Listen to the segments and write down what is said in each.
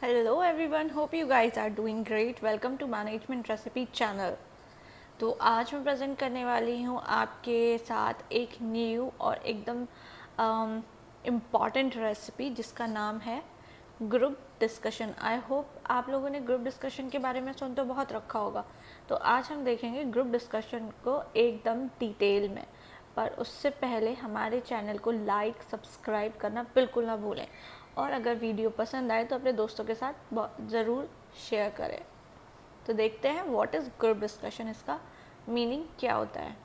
Hello everyone, hope you guys are doing great. Welcome to Management Recipe Channel. तो आज मैं present करने वाली हूँ आपके साथ एक न्यू और एकदम इम्पॉर्टेंट रेसिपी जिसका नाम है ग्रुप डिस्कशन। आई होप आप लोगों ने ग्रुप डिस्कशन के बारे में सुन तो बहुत रखा होगा। तो आज हम देखेंगे ग्रुप डिस्कशन को एकदम डिटेल में। पर उससे पहले हमारे चैनल को लाइक सब्सक्राइब करना बिल्कुल ना भूलें, और अगर वीडियो पसंद आए तो अपने दोस्तों के साथ ज़रूर शेयर करें। तो देखते हैं व्हाट इज़ ग्रुप डिस्कशन, इसका मीनिंग क्या होता है।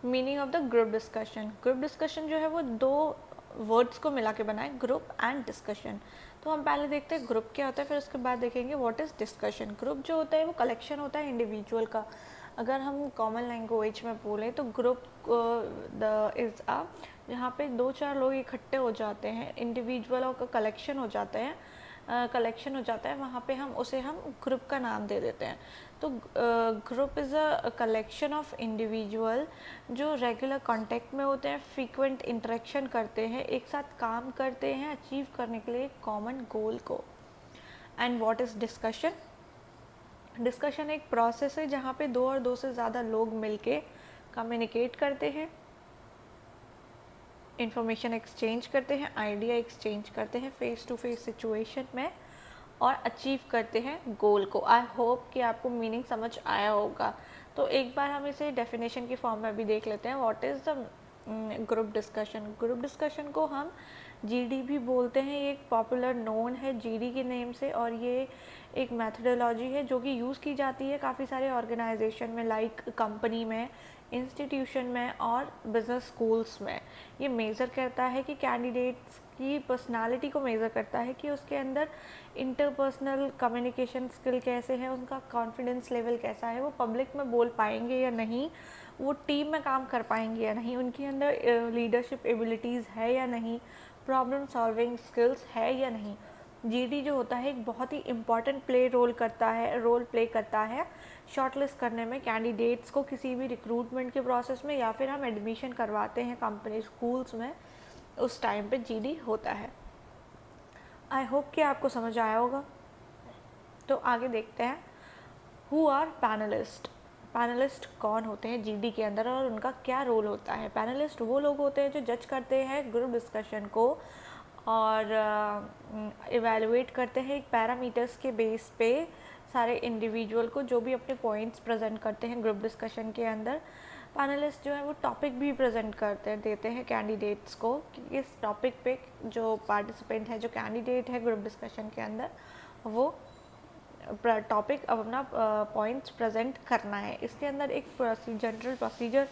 Meaning of the group discussion जो है वो दो वर्ड्स को मिला के बना है, ग्रुप एंड डिस्कशन। तो हम पहले देखते हैं ग्रुप क्या होता है, फिर उसके बाद देखेंगे व्हाट इज़ डिस्कशन। ग्रुप जो होता है वो कलेक्शन होता है इंडिविजुअल का। अगर हम कॉमन लैंग्वेज में बोलें तो ग्रुप द इज़ अ जहाँ पे दो चार लोग इकट्ठे हो जाते हैं, इंडिविजुअलों का कलेक्शन हो जाते हैं, वहाँ पे हम ग्रुप का नाम दे देते हैं। तो group is a collection of individual जो रेगुलर कांटेक्ट में होते हैं, फ्रीक्वेंट इंटरेक्शन करते हैं, एक साथ काम करते हैं अचीव करने के लिए कॉमन गोल को। And what is discussion. Discussion एक प्रोसेस है जहाँ पे दो और दो से ज़्यादा लोग मिलके कम्युनिकेट करते हैं, इंफॉर्मेशन एक्सचेंज करते हैं, आइडिया एक्सचेंज करते हैं फेस टू फेस सिचुएशन में, और अचीव करते हैं गोल को। आई होप कि आपको मीनिंग समझ आया होगा। तो एक बार हम इसे डेफिनेशन की फॉर्म में भी देख लेते हैं। What is the group discussion. Group discussion को हम जीडी भी बोलते हैं। ये एक पॉपुलर नोन है जीडी के नेम से, और ये एक मेथडोलॉजी है जो कि यूज़ की जाती है काफ़ी सारे ऑर्गेनाइजेशन में, लाइक कंपनी में, इंस्टीट्यूशन में और बिजनेस स्कूल्स में। ये मेज़र करता है कि कैंडिडेट्स की पर्सनालिटी को मेज़र करता है कि उसके अंदर इंटरपर्सनल कम्युनिकेशन स्किल कैसे है, उनका कॉन्फिडेंस लेवल कैसा है, वो पब्लिक में बोल पाएंगे या नहीं, वो टीम में काम कर पाएंगे या नहीं, उनके अंदर लीडरशिप एबिलिटीज़ है या नहीं, प्रॉब्लम सॉल्विंग स्किल्स है या नहीं। जीडी जो होता है एक बहुत ही इम्पॉर्टेंट रोल प्ले करता है शॉर्टलिस्ट करने में कैंडिडेट्स को किसी भी रिक्रूटमेंट के प्रोसेस में, या फिर हम एडमिशन करवाते हैं कंपनी स्कूल्स में, उस टाइम पे जीडी होता है। आई होप कि आपको समझ आया होगा। तो आगे देखते हैं हु आर पैनलिस्ट। पैनलिस्ट कौन होते हैं जीडी के अंदर और उनका क्या रोल होता है। पैनलिस्ट वो लोग होते हैं जो जज करते हैं ग्रुप डिस्कशन को और इवेलुएट करते हैं एक पैरामीटर्स के बेस पे सारे इंडिविजुअल को जो भी अपने पॉइंट्स प्रेजेंट करते हैं ग्रुप डिस्कशन के अंदर। पैनलिस्ट जो है वो टॉपिक भी प्रेजेंट देते हैं कैंडिडेट्स को कि इस टॉपिक पे जो पार्टिसिपेंट है, जो कैंडिडेट है ग्रुप डिस्कशन के अंदर, वो टॉपिक अपना पॉइंट्स प्रेजेंट करना है। इसके अंदर एक जनरल प्रोसीजर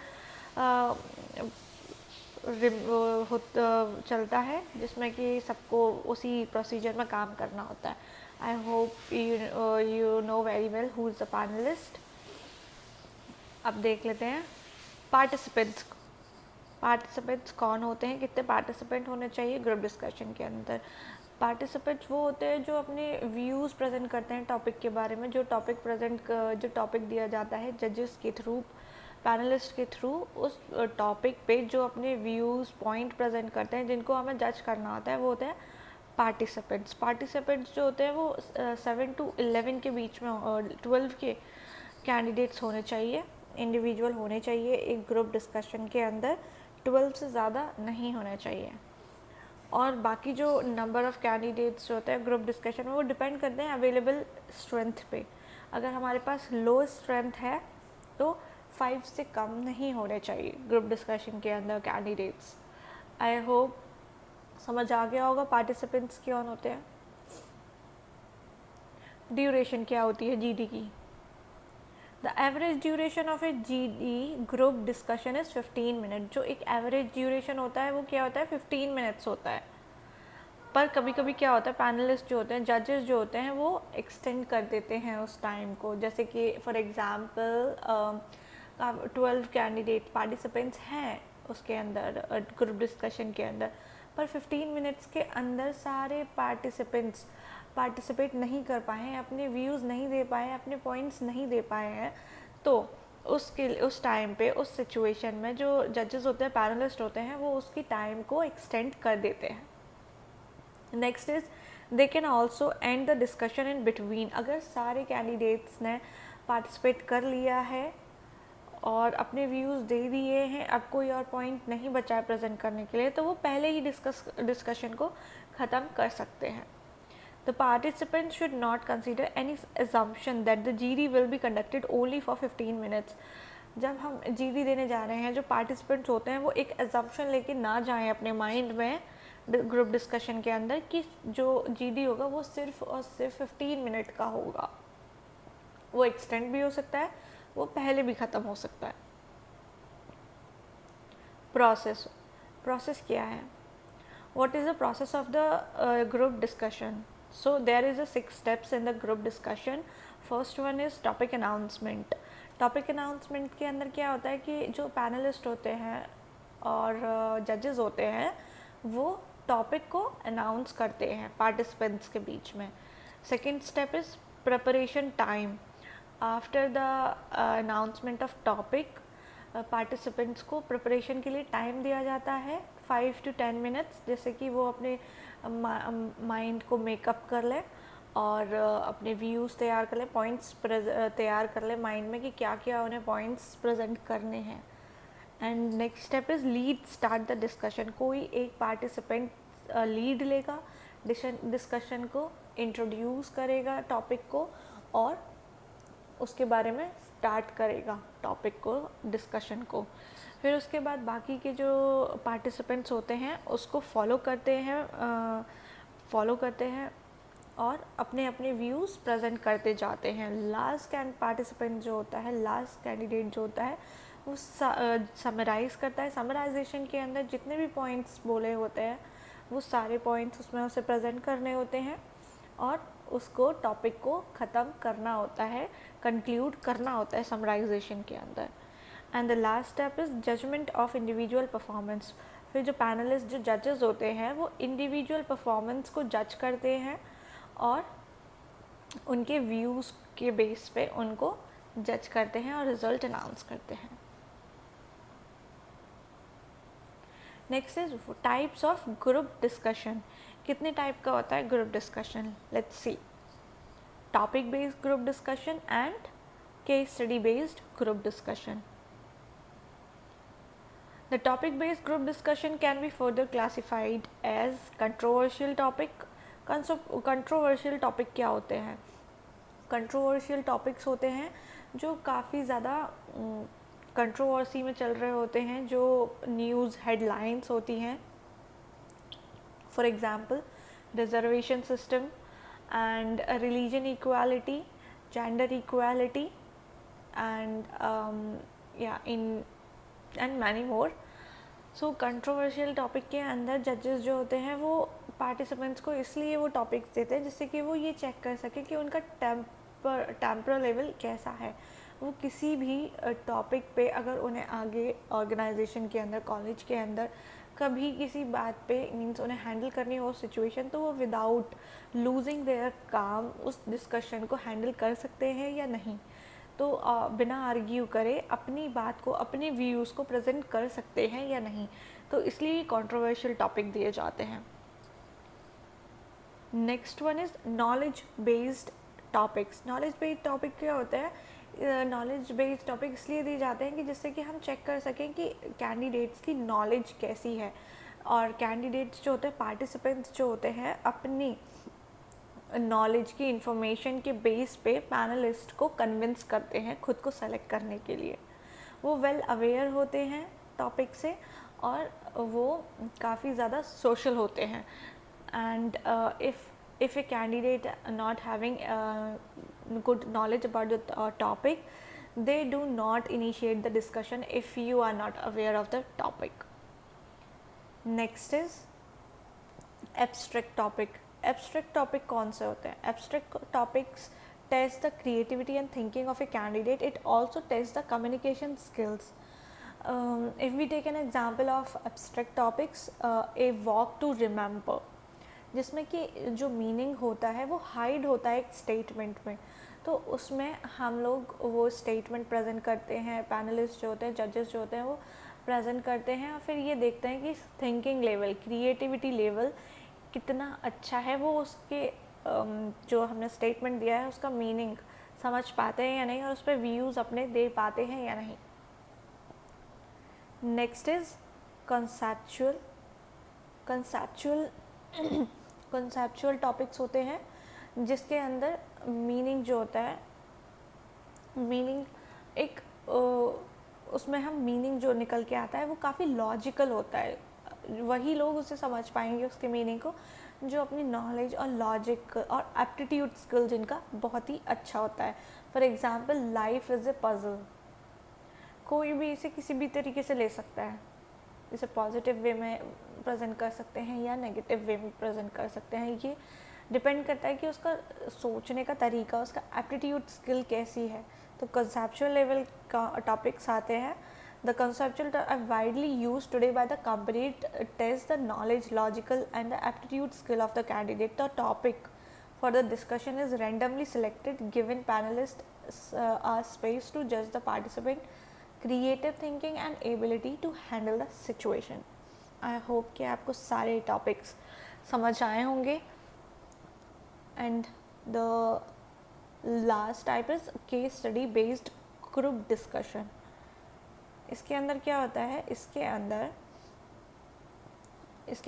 चलता है जिसमें कि सबको उसी प्रोसीजर में काम करना होता है। I hope you know very well who is the panelist. अब देख लेते हैं पार्टिसिपेंट्स। पार्टिसिपेंट्स कौन होते हैं, कितने पार्टिसिपेंट होने चाहिए ग्रुप डिस्कशन के अंदर। पार्टिसिपेंट्स वो होते हैं जो अपने व्यूज़ प्रेजेंट करते हैं टॉपिक के बारे में। जो टॉपिक दिया जाता है जजेस के थ्रू, पैनलिस्ट के थ्रू, उस टॉपिक पे जो अपने व्यूज़ पॉइंट प्रेजेंट करते हैं, जिनको हमें जज करना होता है, वो होते हैं पार्टिसिपेंट्स। पार्टिसिपेंट्स जो होते हैं वो 7 to 11 के बीच में, 12 के कैंडिडेट्स होने चाहिए, इंडिविजुअल होने चाहिए एक ग्रुप डिस्कशन के अंदर। 12 से ज़्यादा नहीं होना चाहिए। और बाकी जो नंबर ऑफ़ कैंडिडेट्स होते हैं ग्रुप डिस्कशन में, वो डिपेंड करते हैं अवेलेबल स्ट्रेंथ पे। अगर हमारे पास लो स्ट्रेंथ है तो 5 से कम नहीं होने चाहिए ग्रुप डिस्कशन के अंदर कैंडिडेट्स। आई होप समझ आ गया होगा पार्टिसिपेंट्स कौन होते हैं। ड्यूरेशन क्या होती है जीडी की। The average duration of A GD group discussion is 15 minute. जो एक एवरेज ड्यूरेशन होता है वो क्या होता है, 15 मिनट्स होता है। पर कभी कभी क्या होता है, पैनलिस्ट जो होते हैं, जजेस जो होते हैं, वो एक्सटेंड कर देते हैं उस टाइम को। जैसे कि फॉर एग्ज़ाम्पल 12 कैंडिडेट पार्टिसिपेंट्स हैं उसके अंदर ग्रुप डिस्कशन के अंदर, पर 15 मिनट्स के अंदर सारे पार्टिसिपेंट्स पार्टिसिपेट नहीं कर पाए हैं, अपने व्यूज़ नहीं दे पाए हैं, अपने पॉइंट्स नहीं दे पाए हैं, तो उस टाइम पे, उस सिचुएशन में जो जजेस होते हैं, पैनलिस्ट होते हैं, वो उसकी टाइम को एक्सटेंड कर देते हैं। Next is they can also and the discussion in between. अगर सारे कैंडिडेट्स ने पार्टिसिपेट कर लिया है और अपने व्यूज़ दे दिए हैं, अब कोई और पॉइंट नहीं बचा है प्रेजेंट करने के लिए, तो वो पहले ही डिस्कशन को ख़त्म कर सकते हैं। The participants should not consider any assumption that the GD will be conducted only for 15 minutes. जब हम GD देने जा रहे हैं, जो पार्टिसिपेंट्स होते हैं वो एक assumption लेके ना जाएं अपने माइंड में ग्रुप डिस्कशन के अंदर कि जो GD होगा वो सिर्फ और सिर्फ 15 मिनट का होगा। वो एक्सटेंड भी हो सकता है, वो पहले भी ख़त्म हो सकता है। प्रोसेस क्या है? What is the process of the group discussion? So there is a 6 steps in the group discussion. First one is topic announcement. Topic announcement के अंदर क्या होता है कि जो पैनलिस्ट होते हैं और जजेस होते हैं वो टॉपिक को अनाउंस करते हैं पार्टिसिपेंट्स के बीच में। Second step is preparation time. After the announcement of topic participants को प्रिपरेशन के लिए टाइम दिया जाता है 5 to 10 मिनट्स, जैसे कि वो अपने माइंड को मेकअप कर लें और अपने व्यूज़ तैयार कर लें, पॉइंट्स तैयार कर लें माइंड में कि क्या क्या उन्हें पॉइंट्स प्रेजेंट करने हैं। And next step is lead start the discussion. कोई एक पार्टिसिपेंट लीड लेगा डिस्कशन को, इंट्रोड्यूस करेगा टॉपिक को और उसके बारे में स्टार्ट करेगा टॉपिक को, डिस्कशन को। फिर उसके बाद बाकी के जो पार्टिसिपेंट्स होते हैं उसको फॉलो करते हैं और अपने अपने व्यूज़ प्रेजेंट करते जाते हैं। लास्ट पार्टिसिपेंट जो होता है, लास्ट कैंडिडेट जो होता है वो समराइज़ करता है। समराइजेशन के अंदर जितने भी पॉइंट्स बोले होते हैं वो सारे पॉइंट्स उसमें उसे प्रेजेंट करने होते हैं और उसको टॉपिक को ख़त्म करना होता है, कंक्लूड करना होता है समराइजेशन के अंदर। And the last step is judgement of individual performance. फिर जो पैनलिस्ट जो जजेस होते हैं वो इंडिविजुअल परफॉर्मेंस को जज करते हैं और उनके व्यूज़ के बेस पे उनको जज करते हैं और रिजल्ट अनाउंस करते हैं। Next is types of group discussion. कितने टाइप का होता है group discussion? Let's see. Topic based group discussion and case study based group discussion. The topic-based group discussion can be further classified as controversial topic. Controversial topic क्या होते हैं? Controversial topics होते हैं जो काफ़ी ज़्यादा कंट्रोवर्सी में चल रहे होते हैं, जो न्यूज़ हेडलाइंस होती हैं। For example reservation system and religion equality, gender equality and many more. So controversial topic के अंदर जजेस जो होते हैं वो पार्टिसिपेंट्स को इसलिए वो टॉपिक्स देते हैं जिससे कि वो ये चेक कर सके कि उनका टेम्परल लेवल कैसा है। वो किसी भी टॉपिक पे अगर उन्हें आगे ऑर्गेनाइजेशन के अंदर, कॉलेज के अंदर कभी किसी बात पे मीन्स उन्हें हैंडल करनी हो सिचुएशन, तो वो विदाउट लूजिंग देयर काम उस डिस्कशन को हैंडल कर सकते हैं या नहीं। तो बिना आर्ग्यू करे अपनी बात को, अपने व्यूज़ को प्रेजेंट कर सकते हैं या नहीं। तो इसलिए कंट्रोवर्शियल टॉपिक दिए जाते हैं। Next one is knowledge based topics. Knowledge based topic क्या होता है? नॉलेज बेस्ड टॉपिक इसलिए दिए जाते हैं कि जिससे कि हम चेक कर सकें कि कैंडिडेट्स की नॉलेज कैसी है, और कैंडिडेट्स जो होते हैं, पार्टिसिपेंट्स जो होते हैं, अपनी नॉलेज की इंफॉर्मेशन के बेस पे पैनलिस्ट को कन्विंस करते हैं खुद को सेलेक्ट करने के लिए। वो वेल अवेयर होते हैं टॉपिक से और वो काफ़ी ज़्यादा सोशल होते हैं। And if a candidate not having good knowledge about the topic, they do not initiate the discussion if you are not aware of the topic. Next is abstract topic. Abstract topic कौन से होते हैं? Abstract topics test the creativity and thinking of a candidate. It also tests the communication skills. If we take an example of abstract topics, a walk to remember, जिसमें कि जो meaning होता है वो हाइड होता है एक स्टेटमेंट में, तो उसमें हम लोग वो स्टेटमेंट प्रेजेंट करते हैं, पैनलिस्ट जो होते हैं, जजेस जो होते हैं वो प्रेजेंट करते हैं और फिर ये देखते हैं कि थिंकिंग लेवल, क्रिएटिविटी लेवल कितना अच्छा है, वो उसके जो हमने स्टेटमेंट दिया है उसका मीनिंग समझ पाते हैं या नहीं, और उस पर व्यूज़ अपने दे पाते हैं या नहीं। Next is conceptual. Conceptual conceptual topics होते हैं जिसके अंदर मीनिंग जो होता है, मीनिंग एक उसमें हम मीनिंग जो निकल के आता है वो काफ़ी लॉजिकल होता है। वही लोग उसे समझ पाएंगे उसके मीनिंग को जो अपनी नॉलेज और लॉजिक और एप्टीट्यूड स्किल जिनका बहुत ही अच्छा होता है। For example, life is a puzzle. कोई भी इसे किसी भी तरीके से ले सकता है, इसे पॉजिटिव वे में प्रेजेंट कर सकते हैं या नेगेटिव वे में प्रेजेंट कर सकते हैं। ये डिपेंड करता है कि उसका सोचने का तरीका, उसका एप्टीट्यूड स्किल कैसी है। तो कंसेप्चुअल लेवल का टॉपिक्स आते हैं। The conceptual are widely use today by the company test the knowledge, logical and the aptitude skill of the candidate. The topic for the discussion is randomly selected, given panelists a space to judge the participant creative thinking and ability to handle the situation. I hope कि आपको सारे topics समझ आए होंगे। And the last type is case study based group discussion. इसके अंदर क्या होता है, इसके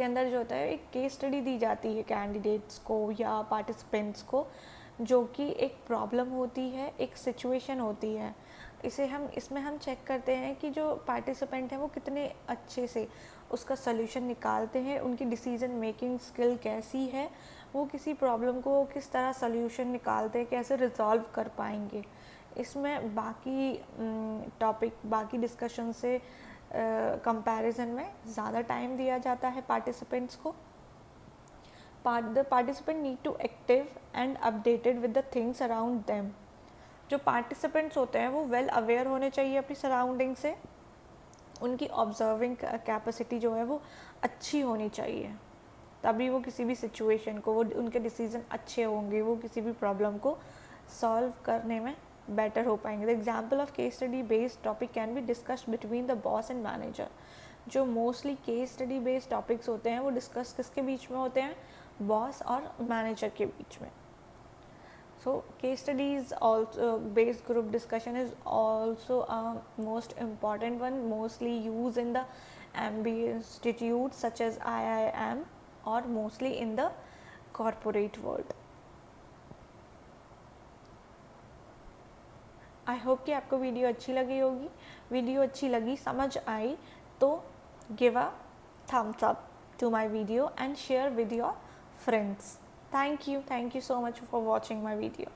अंदर जो होता है एक केस स्टडी दी जाती है कैंडिडेट्स को या पार्टिसिपेंट्स को, जो कि एक प्रॉब्लम होती है, एक सिचुएशन होती है। इसमें हम चेक करते हैं कि जो पार्टिसिपेंट हैं वो कितने अच्छे से उसका सल्यूशन निकालते हैं, उनकी डिसीजन मेकिंग स्किल कैसी है, वो किसी प्रॉब्लम को किस तरह सल्यूशन निकालते हैं, कैसे रिजॉल्व कर पाएंगे। इसमें बाकी टॉपिक, बाकी डिस्कशन से कंपैरिजन में ज़्यादा टाइम दिया जाता है पार्टिसिपेंट्स को। The participant need to active and updated with the things around them. जो पार्टिसिपेंट्स होते हैं वो वेल अवेयर होने चाहिए अपनी सराउंडिंग से, उनकी ऑब्जर्विंग कैपेसिटी जो है वो अच्छी होनी चाहिए, तभी वो किसी भी सिचुएशन को, वो उनके डिसीजन अच्छे होंगे, वो किसी भी प्रॉब्लम को सॉल्व करने में बेटर हो पाएंगे। The example of case study based topic can be discussed between the boss and manager. जो mostly case study based topics होते हैं वो डिस्कस किसके बीच में होते हैं, बॉस और मैनेजर के बीच में। So case studies also based group discussion is also a most important one, mostly used in the MBA institutes such as IIM or mostly in the corporate world. I hope कि आपको video अच्छी लगी होगी। Video अच्छी लगी, समझ आई तो give a thumbs up to my video and share with your friends. Thank you so much for watching my video.